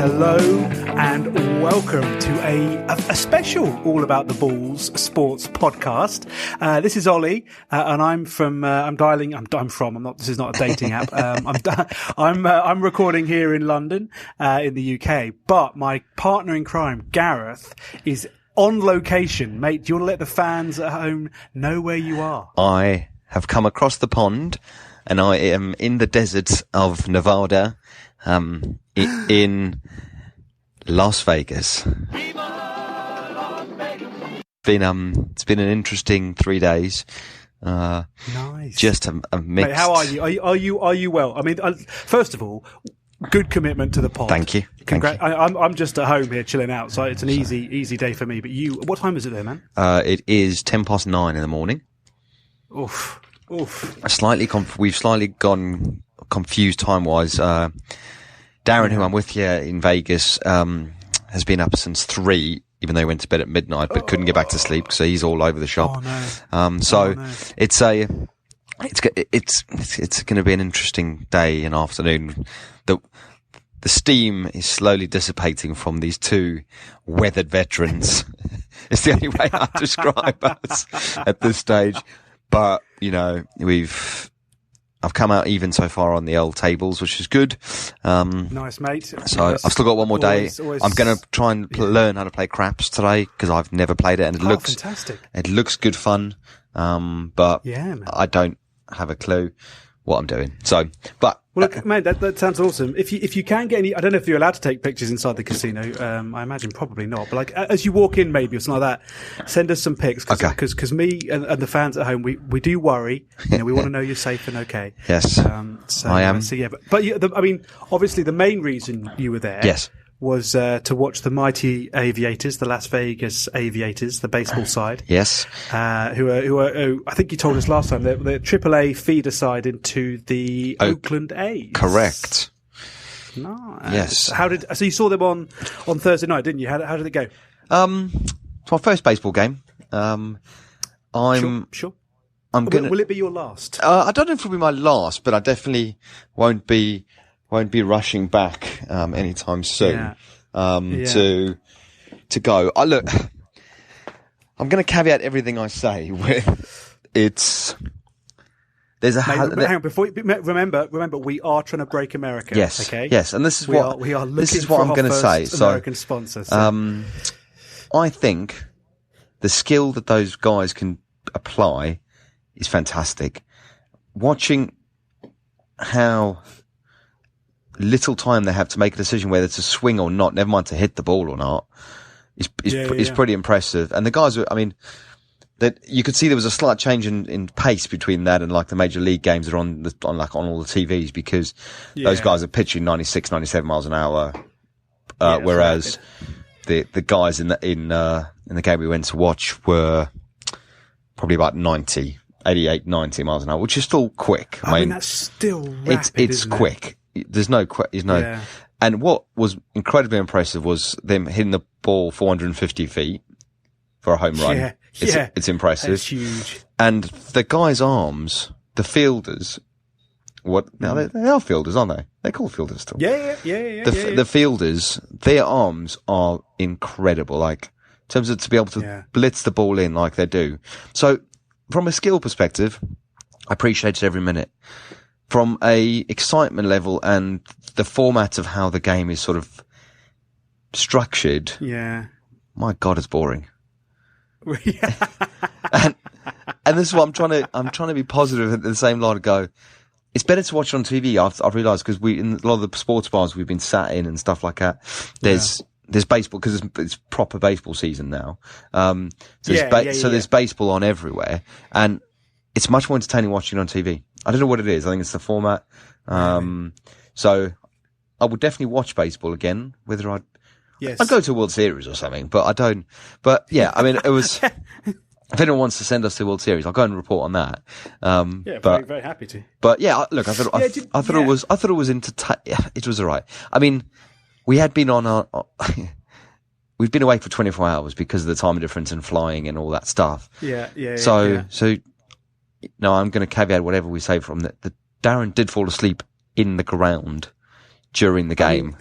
Hello and welcome to a special All About the Balls sports podcast. This is Olly, and I'm from. This is not a dating app. I'm recording here in London, in the UK. But my partner in crime, Gareth, is on location. Mate, do you want to let the fans at home know where you are? I have come across the pond, and I am in the deserts of Nevada. In Las Vegas. It's been an interesting 3 days. Nice. Just a mixed. Mate, how are you? Are you well? I mean, first of all, good commitment to the pod. Thank you. I'm just at home here chilling out, so it's an easy day for me. But you, what time is it there, man? It is 9:10 in the morning. Oof. We've slightly gone confused time-wise. Darren, who I'm with here in Vegas, has been up since 3, even though he went to bed at midnight, but couldn't get back to sleep, so he's all over the shop. Oh no. It's going to be an interesting day and afternoon. The steam is slowly dissipating from these two weathered veterans. It's the only way I describe us at this stage. But, you know, I've come out even so far on the old tables, which is good. Nice, mate. So I've still got one more day. I'm going to try and learn how to play craps today because I've never played it, and it looks fantastic. It looks good fun. But yeah, man. I don't have a clue what I'm doing. So, but. Well, look, mate, that sounds awesome. If you can get any, I don't know if you're allowed to take pictures inside the casino. I imagine probably not. But like as you walk in, maybe or something like that, send us some pics. Because me and the fans at home, we do worry. You know, we want to know you're safe and okay. Yes, I am. So yeah, but I mean, obviously, the main reason you were there. Yes. Was to watch the mighty Aviators, the Las Vegas Aviators, the baseball side. Yes. Who are I think you told us last time, they're AAA feeder side into the Oakland A's. Correct. Nice. Yes. So you saw them on Thursday night, didn't you? How did it go? It's my first baseball game. Sure. Will it be your last? I don't know if it'll be my last, but I definitely won't be rushing back anytime soon to go. Look, I'm going to caveat everything I say with there's a hang on, before remember we are trying to break America. Yes, okay. Yes, and this is what I'm going to say. American sponsor. So. I think the skill that those guys can apply is fantastic. Watching how little time they have to make a decision whether to swing or not, never mind to hit the ball or not, is pretty impressive. And the guys, that you could see there was a slight change in pace between that and like the major league games that are on all the TVs, because those guys are pitching 96, 97 miles an hour, whereas the guys in the game we went to watch were probably about 88, 90 miles an hour, which is still quick. I mean that's still rapid, it's quick. There's no. And what was incredibly impressive was them hitting the ball 450 feet for a home run. It's impressive. That's huge. And the guys' arms, the fielders, now they are fielders, aren't they? They're called fielders still. Yeah. The fielders, their arms are incredible. Like in terms of to be able to blitz the ball in like they do. So from a skill perspective, I appreciated every minute. From a excitement level and the format of how the game is sort of structured. Yeah. My God, it's boring. and this is what I'm trying to be positive at the same line to go. It's better to watch it on TV. I've realised, because in a lot of the sports bars we've been sat in and stuff like that. There's baseball, because it's proper baseball season now. So there's baseball on everywhere, and it's much more entertaining watching it on TV. I don't know what it is. I think it's the format. So I would definitely watch baseball again, whether I'd go to a World Series or something, but I don't. But yeah, I mean, it was, if anyone wants to send us to the World Series, I'll go and report on that. Very, very happy to. But yeah, look, I thought it was it was all right. I mean, we had been on we've been away for 24 hours because of the time difference and flying and all that stuff. So no, I'm going to caveat whatever we say from that. Darren did fall asleep in the ground during the game.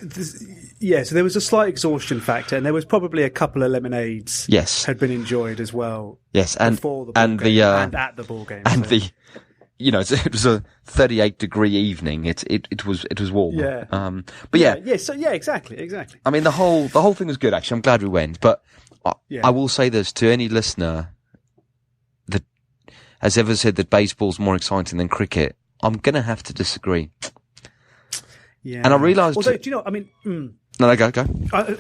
So there was a slight exhaustion factor, and there was probably a couple of lemonades. Yes, had been enjoyed as well. Yes, and before the ball game, and at the ball game, and it was a 38-degree evening. It was warm. Yeah. Exactly. I mean, the whole thing was good. Actually, I'm glad we went. But I will say this to any listener that has ever said that baseball's more exciting than cricket. I'm going to have to disagree. Yeah. And I realised... Although, do you know, I mean... No, go. I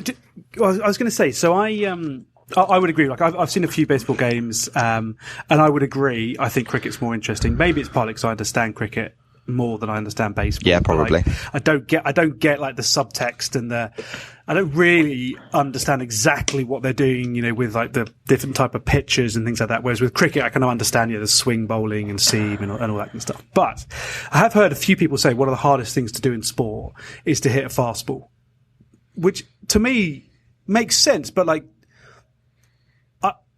was going to say, so I would agree. Like, I've seen a few baseball games, and I would agree. I think cricket's more interesting. Maybe it's partly because I understand cricket more than I understand baseball. Yeah, probably. I don't get like the subtext and I don't really understand exactly what they're doing, with like the different type of pitches and things like that. Whereas with cricket, I kind of understand, the swing bowling and seam and all that kind of stuff. But I have heard a few people say one of the hardest things to do in sport is to hit a fastball, which to me makes sense. But like,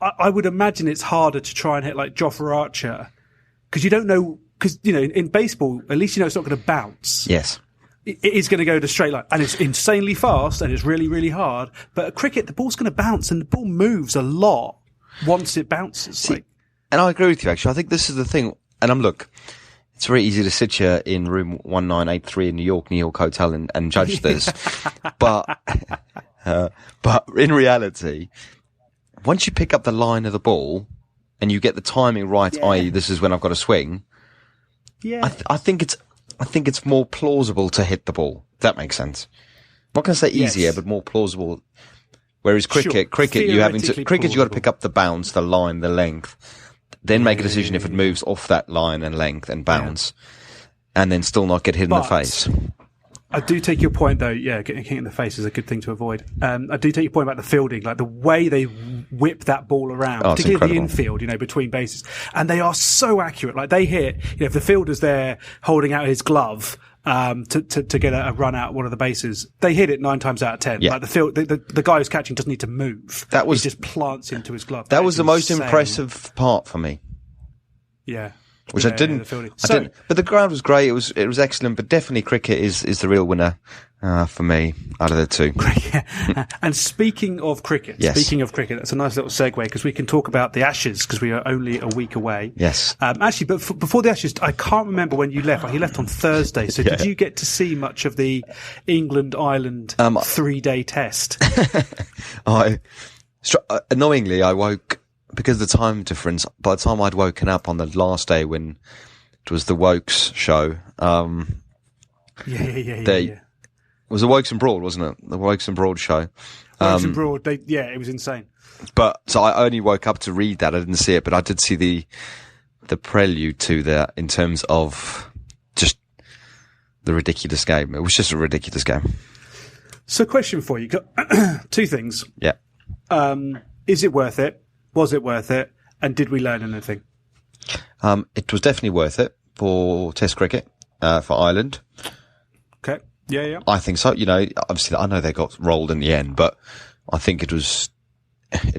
I would imagine it's harder to try and hit like Jofra Archer because you don't know. Because, in baseball, at least it's not going to bounce. Yes. It is going to go to straight line. And it's insanely fast and it's really, really hard. But at cricket, the ball's going to bounce and the ball moves a lot once it bounces. See, and I agree with you, actually. I think this is the thing. And look, it's very easy to sit here in room 1983 in New York Hotel and judge this. but in reality, once you pick up the line of the ball and you get the timing right, i.e. this is when I've got to swing, I think it's more plausible to hit the ball. If that makes sense. I'm not going to say easier, but more plausible. Whereas cricket, you got to pick up the bounce, the line, the length, then make a decision if it moves off that line and length and bounce, and then still not get hit in the face. I do take your point, though. Yeah, getting hit in the face is a good thing to avoid. I do take your point about the fielding, like the way they whip that ball around, particularly the infield, between bases, and they are so accurate. Like they hit, if the fielder's there holding out his glove to get a run out one of the bases, they hit it 9 times out of 10. Yeah. Like the guy who's catching doesn't need to move. He just plants into his glove. That was the most impressive part for me. Yeah. Which I didn't. But the ground was great. It was excellent. But definitely, cricket is the real winner for me out of the two. And speaking of cricket, that's a nice little segue because we can talk about the Ashes because we are only a week away. Yes. Actually, but before the Ashes, I can't remember when you left. You left on Thursday. So did you get to see much of the England-Ireland 3-day test? Annoyingly, I woke. Because of the time difference, by the time I'd woken up on the last day when it was the Wokes show, it was the Wokes and Broad, wasn't it? The Wokes and Broad show. Wokes and Broad, it was insane. But, so I only woke up to read that, I didn't see it, but I did see the prelude to that in terms of just the ridiculous game. It was just a ridiculous game. So question for you, two things. Yeah. Is it worth it? Was it worth it? And did we learn anything? It was definitely worth it for Test cricket, for Ireland. Okay. Yeah. I think so. Obviously, I know they got rolled in the end, but I think it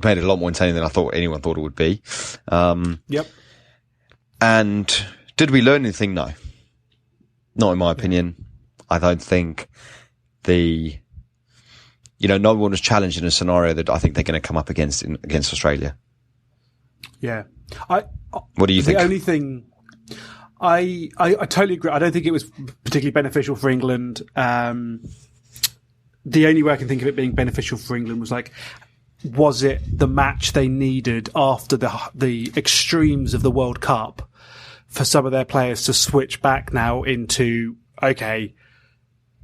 made it a lot more entertaining than anyone thought it would be. Yep. And did we learn anything? No. Not in my opinion. I don't think no one was challenged in a scenario that I think they're going to come up against Australia. Yeah. What do you think? The only thing I totally agree. I don't think it was particularly beneficial for England. The only way I can think of it being beneficial for England was it the match they needed after the extremes of the World Cup for some of their players to switch back now into, okay,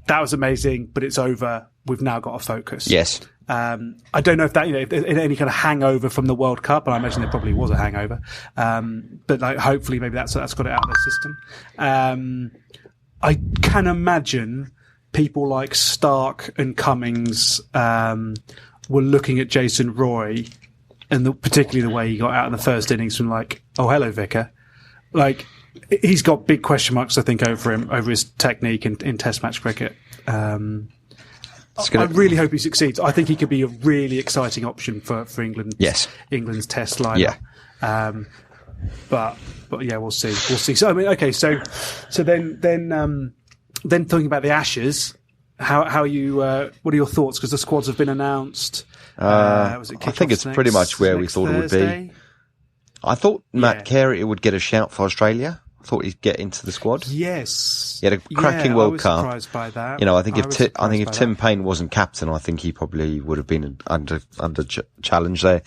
that was amazing, but it's over. We've now got to focus. Yes. I don't know if that, if there's any kind of hangover from the World Cup, and I imagine there probably was a hangover. But hopefully maybe that's got it out of the system. I can imagine people like Stark and Cummings, were looking at Jason Roy and particularly the way he got out in the first innings from oh, hello, Vicar. He's got big question marks, I think, over him, over his technique in Test match cricket. I really hope he succeeds. I think he could be a really exciting option for England. Yes. England's Test lineup. Yeah. But yeah, we'll see. So I mean, okay. So then talking about the Ashes, How you? What are your thoughts? Because the squads have been announced. I think it's pretty much where we thought Thursday? It would be. I thought Matt Carey would get a shout for Australia. I thought he'd get into the squad. Yes, he had a cracking World Cup. Surprised by that. I think if Tim Payne wasn't captain, I think he probably would have been under challenge there.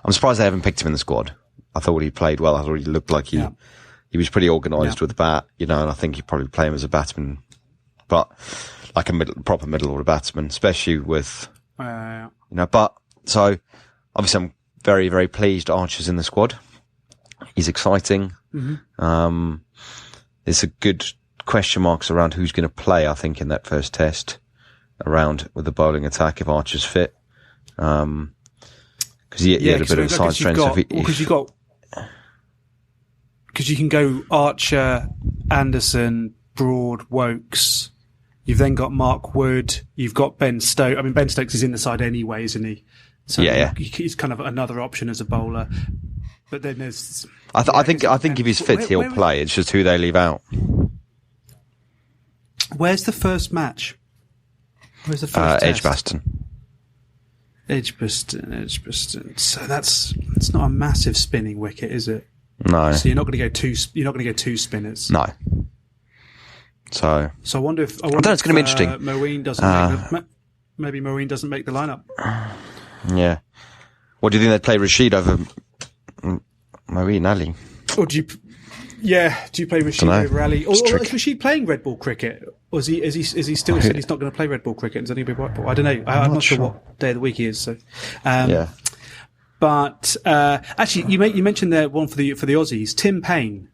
I'm surprised they haven't picked him in the squad. I thought he played well. I thought he looked like he was pretty organised with the bat. And I think he'd probably play him as a batsman, but like a proper middle order batsman, especially with But so obviously, I'm very, very pleased Archer's in the squad. He's exciting. Mm-hmm. There's a good question marks around who's going to play, I think, in that first test around with the bowling attack if Archer's fit. Because he had a bit of side strength. Because you can go Archer, Anderson, Broad, Wokes. You've then got Mark Wood. You've got Ben Stokes. I mean, Ben Stokes is in the side anyway, isn't he? So he's kind of another option as a bowler. But then there's... I think if he's fit, he'll play. It's just who they leave out. Where's the first match? Where's the first test? Edgbaston. So it's not a massive spinning wicket, is it? No. So you're not going to go two spinners. No. So I wonder if I think it's going to be interesting. Moeen doesn't maybe Moeen doesn't make the lineup. Yeah. What do you think they'd play Rashid over Moeen Ali? Or do you play Rashid over Ali? Or is Rashid playing red ball cricket? Or is he still said he's not going to play red ball cricket? Is he going to be white ball? I don't know. I'm not sure what day of the week he is. So, But actually, you mentioned there one for the Aussies, Tim Payne.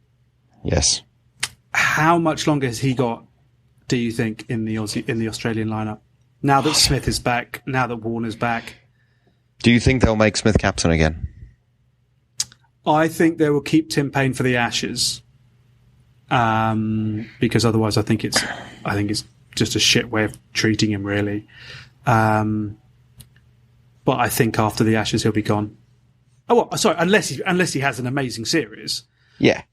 Yes. How much longer has he got? Do you think in the Australian lineup now that Smith is back? Now that Warner's back, do you think they'll make Smith captain again? I think they will keep Tim Payne for the Ashes, because otherwise, I think it's just a shit way of treating him, really. But I think after the Ashes, he'll be gone. Oh, well, sorry, unless he has an amazing series. Yeah,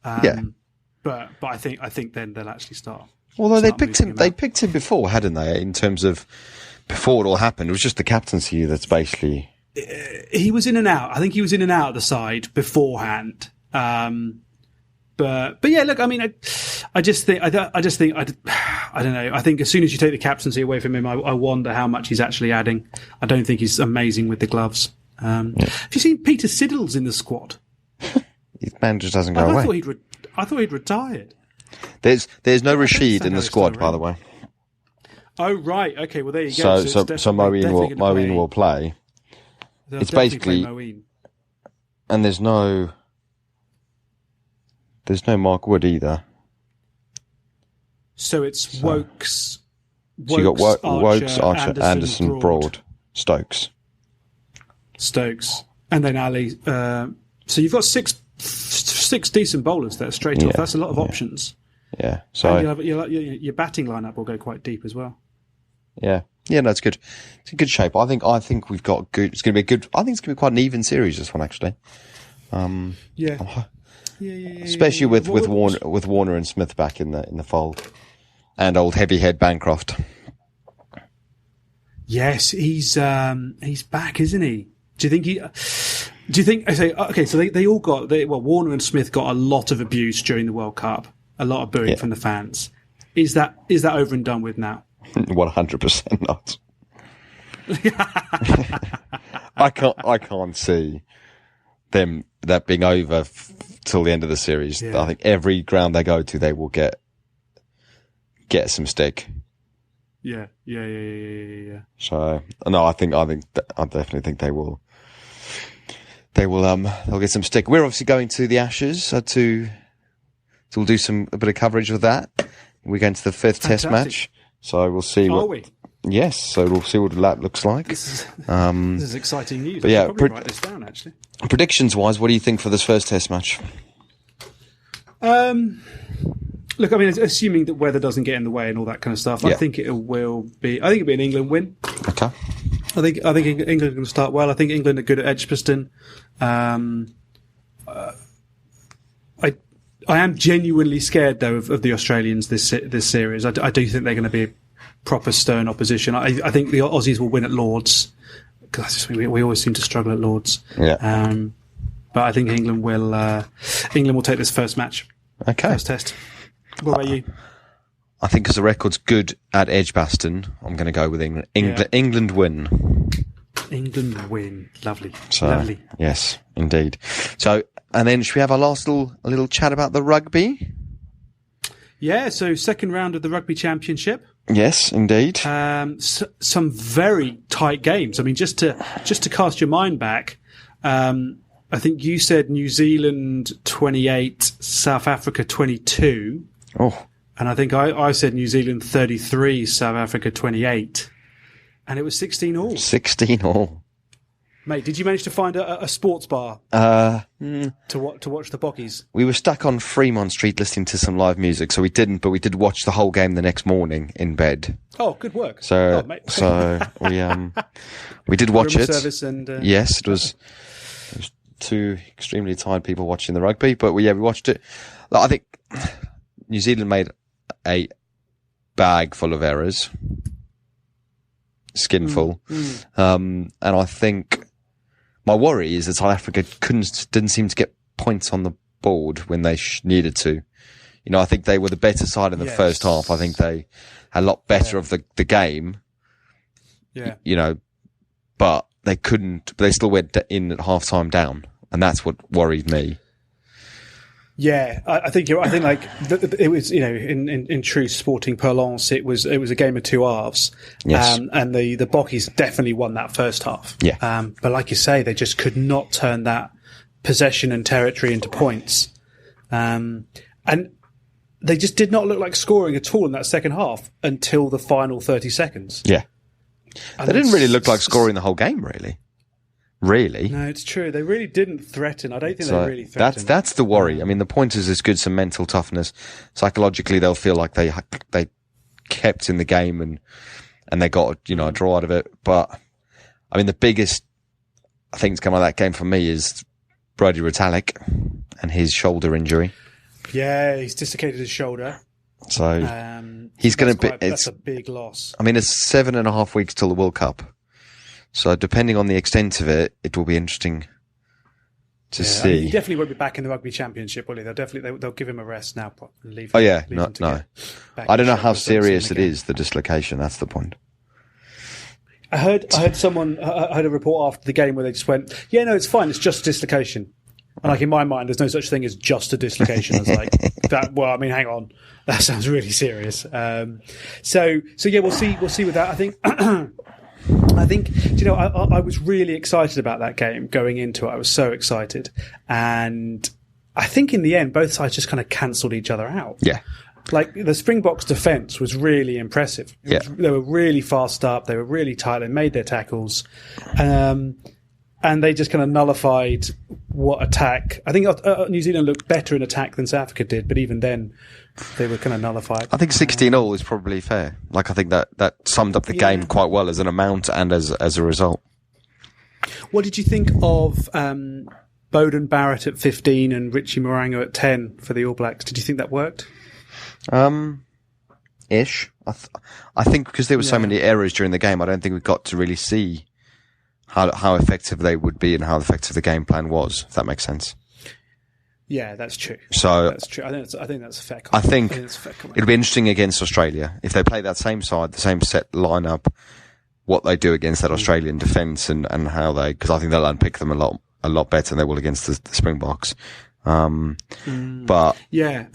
But I think then they'll actually start. Although they picked him before, hadn't they? In terms of before it all happened, it was just the captaincy that's basically. He was in and out. I think he was in and out of the side beforehand. But yeah, look, I mean, I just think I don't know. I think as soon as you take the captaincy away from him, I wonder how much he's actually adding. I don't think he's amazing with the gloves. Have you seen Peter Siddle's in the squad? His man just doesn't go away. I thought he'd retired. There's no Rashid in the squad, by the way. Oh right, okay. Well, there you go. So Moeen will play. It's basically, and there's no Mark Wood either. So it's Wokes. So you got Wokes, Archer, Anderson, Broad, Stokes, and then Ali. So you've got six decent bowlers there straight off. That's a lot of options. Yeah. So and your batting lineup will go quite deep as well. Yeah. Yeah, no, it's good. It's in good shape. I think we've got good. It's going to be a good. I think it's going to be quite an even series, this one, actually. Especially with Warner and Smith back in the fold, and old heavy head Bancroft. Yes, he's back, isn't he? Do you think? I say okay. So they all got. Warner and Smith got a lot of abuse during the World Cup. A lot of booing from the fans. Is that over and done with now? 100% not. I can't see them that being over till the end of the series. I think every ground they go to, they will get some stick. Yeah. So no, I definitely think they will. They'll get some stick. We're obviously going to the Ashes so we'll do a bit of coverage of that. We're going to the fifth Test match. So we'll see Are we? Yes, so we'll see what that looks like. This is exciting news. But I should probably write this down, actually. Predictions-wise, what do you think for this first Test match? Look, I mean, assuming that weather doesn't get in the way and all that kind of stuff, I think it'll be an England win. Okay. I think England are going to start well. I think England are good at Edgbaston. I am genuinely scared though of the Australians this series. I do think they're going to be proper stern opposition. I think the Aussies will win at Lords, because we always seem to struggle at Lords. Yeah. But I think England will take this first match. Okay. First test. What about you? I think because the record's good at Edgbaston, I'm going to go with England. England win. England win. Lovely. So, Lovely. Yes, indeed. So, and then should we have our last little chat about the rugby? Yeah, so second round of the Rugby Championship. Yes, indeed. Some very tight games. I mean, just to cast your mind back, I think you said New Zealand 28, South Africa 22. Oh. And I think I said New Zealand 33, South Africa 28. And it was 16 all. 16 all. Mate, did you manage to find a sports bar to watch the Bockies? We were stuck on Fremont Street listening to some live music, so we didn't, but we did watch the whole game the next morning in bed. Oh, good work. So we did watch it. Service and, yes, it was two extremely tired people watching the rugby, but we watched it. I think New Zealand made a bag full of errors, skinful, and I think my worry is that South Africa didn't seem to get points on the board when they needed to. You know, I think they were the better side in the first half. I think they had a lot better of the game. Yeah, you know, but they couldn't. They still went in at half time down, and that's what worried me. Yeah, I think you're right. I think like it was, you know, in true sporting parlance, it was a game of two halves. Yes. And the Bockies definitely won that first half. Yeah. But like you say, they just could not turn that possession and territory into points. And they just did not look like scoring at all in that second half until the final 30 seconds. Yeah. They didn't really look like scoring the whole game, really. Really? No, it's true. They really didn't threaten. I don't think they really threatened. That's the worry. I mean, the point is good, some mental toughness. Psychologically, they'll feel like they kept in the game and they got, you know, a draw out of it. But, I mean, the biggest thing to come out of that game for me is Brodie Retallick and his shoulder injury. Yeah, he's dislocated his shoulder. So, he's going to be... That's a big loss. I mean, it's 7.5 weeks till the World Cup. So depending on the extent of it, it will be interesting to see. I mean, he definitely won't be back in the Rugby Championship, will he? They'll give him a rest now. Leave no. I don't know how serious it is, the dislocation. That's the point. I heard a report after the game where they just went, yeah, no, it's fine. It's just a dislocation. And like in my mind, there's no such thing as just a dislocation. I was like, that. Well, I mean, hang on, that sounds really serious. So yeah, we'll see with that. I think. I think, you know, I was really excited about that game going into it. I was so excited. And I think in the end, both sides just kind of cancelled each other out. Yeah. Like the Springboks defence was really impressive. They were really fast up. They were really tight. They made their tackles. And they just kind of nullified what attack. I think New Zealand looked better in attack than South Africa did, but even then they were kind of nullified. I think 16-all is probably fair. Like, I think that summed up the game quite well as an amount and as a result. What did you think of Bowden Barrett at 15 and Richie Morango at 10 for the All Blacks? Did you think that worked? Ish. I think because there were so many errors during the game, I don't think we got to really see how effective they would be and how effective the game plan was, if that makes sense. Yeah, that's true. So that's true. I think that's a fair comment. I think it'll be interesting against Australia if they play that same side, the same set lineup, what they do against that Australian defence and how they, because I think they'll unpick them a lot better than they will against the Springboks. But yeah,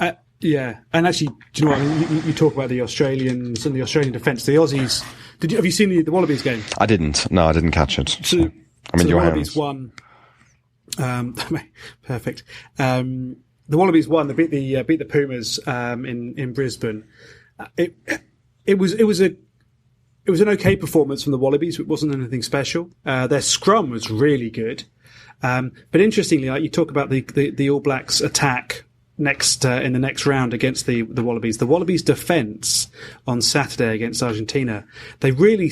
and actually, do you know what? You talk about the Australians and the Australian defence. The Aussies. Have you seen the Wallabies game? I didn't. No, I didn't catch it. So your the hands. Wallabies won. Perfect. The Wallabies won. They beat the Pumas in Brisbane. It was an okay performance from the Wallabies. It wasn't anything special. Their scrum was really good. But interestingly, like you talk about the All Blacks attack in the next round against the Wallabies. The Wallabies defence on Saturday against Argentina, they really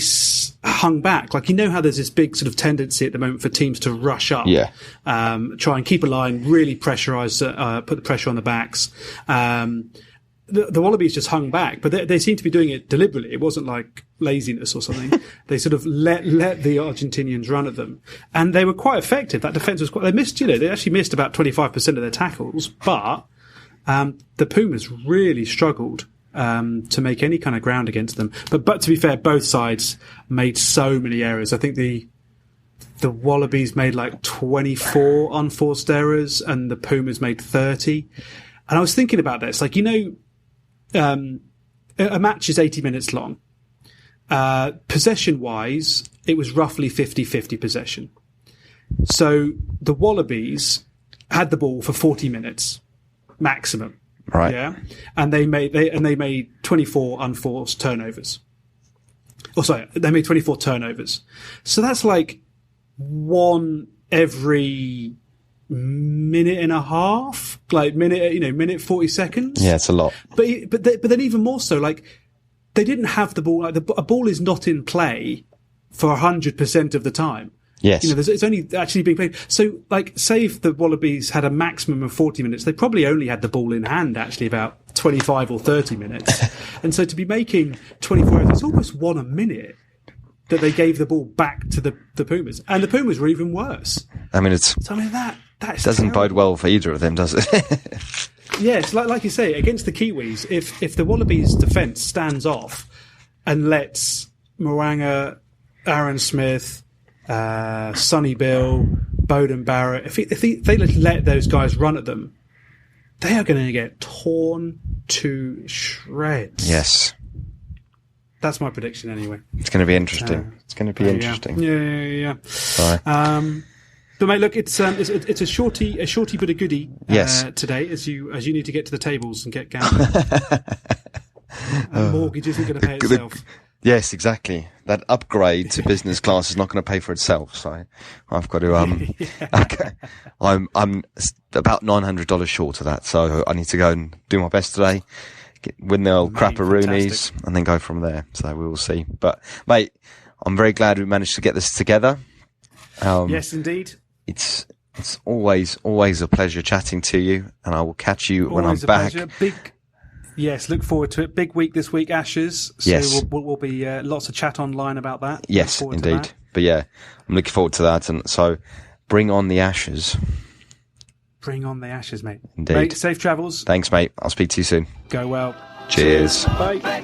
hung back. Like, you know how there's this big sort of tendency at the moment for teams to rush up, try and keep a line, really pressurise, put the pressure on the backs. the Wallabies just hung back, but they seemed to be doing it deliberately. It wasn't like laziness or something. They sort of let the Argentinians run at them, and they were quite effective. That defence was quite. They missed, they actually missed about 25% of their tackles, but the Pumas really struggled to make any kind of ground against them. But to be fair, both sides made so many errors. I think the Wallabies made like 24 unforced errors, and the Pumas made 30. And I was thinking about this, like, a match is 80 minutes long. Possession-wise, it was roughly 50-50 possession. So the Wallabies had the ball for 40 minutes maximum. Right. Yeah. And they made 24 unforced turnovers. They made 24 turnovers. So that's like one every minute and a half, like minute 40 seconds. Yeah, it's a lot. But then even more so, like, they didn't have the ball. Like, a ball is not in play for 100% of the time. Yes. It's only actually being played. So, like, say if the Wallabies had a maximum of 40 minutes, they probably only had the ball in hand actually about 25 or 30 minutes. And so to be making 24 hours, it's almost one a minute that they gave the ball back to the Pumas. And the Pumas were even worse. I mean, that doesn't terrible. bode well for either of them, does it? Yes, like you say, against the Kiwis, if the Wallabies' defence stands off and lets Mo'unga, Aaron Smith, Sonny Bill, Bowden Barrett, if they let those guys run at them, they are going to get torn to shreds. Yes. That's my prediction anyway. It's going to be interesting. It's going to be interesting. Yeah. Sorry. But mate, look, it's a shorty but a goodie yes. Today, as you need to get to the tables and get gambling. And mortgage isn't going to pay itself. Yes, exactly. That upgrade to business class is not going to pay for itself. So I've got to. Okay. I'm about $900 short of that. So I need to go and do my best today. Win the old crapperoonies and then go from there. So we will see. But mate, I'm very glad we managed to get this together. Yes, indeed. It's always a pleasure chatting to you, and I will catch you when I'm back. Pleasure. Yes, look forward to it. Big week this week, Ashes. So yes. We'll be lots of chat online about that. Yes, indeed. But yeah, I'm looking forward to that. And so bring on the Ashes. Bring on the Ashes, mate. Indeed. Mate, safe travels. Thanks, mate. I'll speak to you soon. Go well. Cheers. Bye.